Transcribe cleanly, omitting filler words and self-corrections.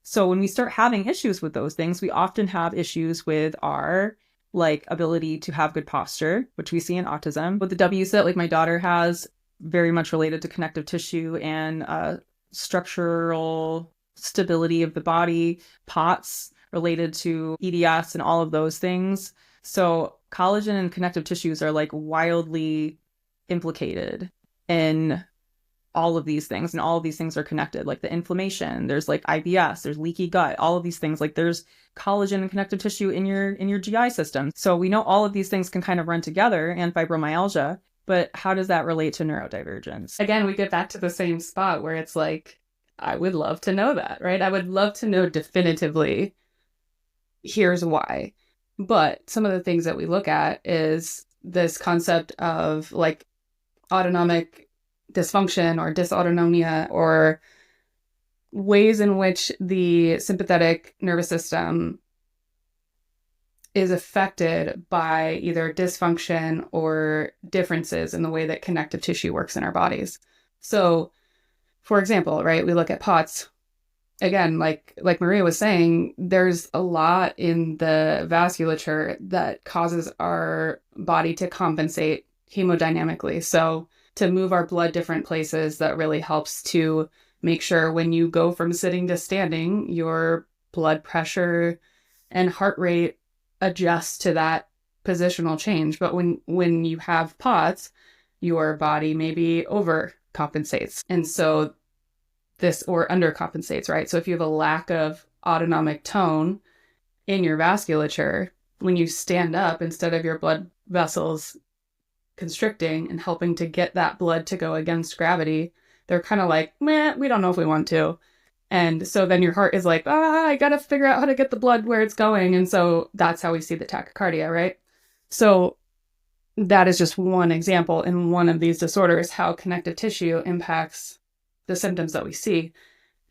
So when we start having issues with those things, we often have issues with our like ability to have good posture, which we see in autism. With the W's that like my daughter has, very much related to connective tissue and structural stability of the body, POTS related to EDS and all of those things. So collagen and connective tissues are like wildly implicated in all of these things, and all of these things are connected, like the inflammation, there's like IBS, there's leaky gut, all of these things, like there's collagen and connective tissue in your GI system. So we know all of these things can kind of run together, and fibromyalgia, but how does that relate to neurodivergence? Again, we get back to the same spot where it's like, I would love to know that, right? I would love to know definitively, here's why. But some of the things that we look at is this concept of like autonomic dysfunction or dysautonomia, or ways in which the sympathetic nervous system is affected by either dysfunction or differences in the way that connective tissue works in our bodies. So, for example, right, we look at POTS. Again, like Maria was saying, there's a lot in the vasculature that causes our body to compensate hemodynamically. So to move our blood different places, that really helps to make sure when you go from sitting to standing, your blood pressure and heart rate adjusts to that positional change. But when you have POTS, your body maybe overcompensates. And so this, or undercompensates, right? So if you have a lack of autonomic tone in your vasculature, when you stand up, instead of your blood vessels constricting and helping to get that blood to go against gravity, they're kind of like, meh, we don't know if we want to. And so then your heart is like, I got to figure out how to get the blood where it's going. And so that's how we see the tachycardia, right? So that is just one example in one of these disorders, how connective tissue impacts the symptoms that we see.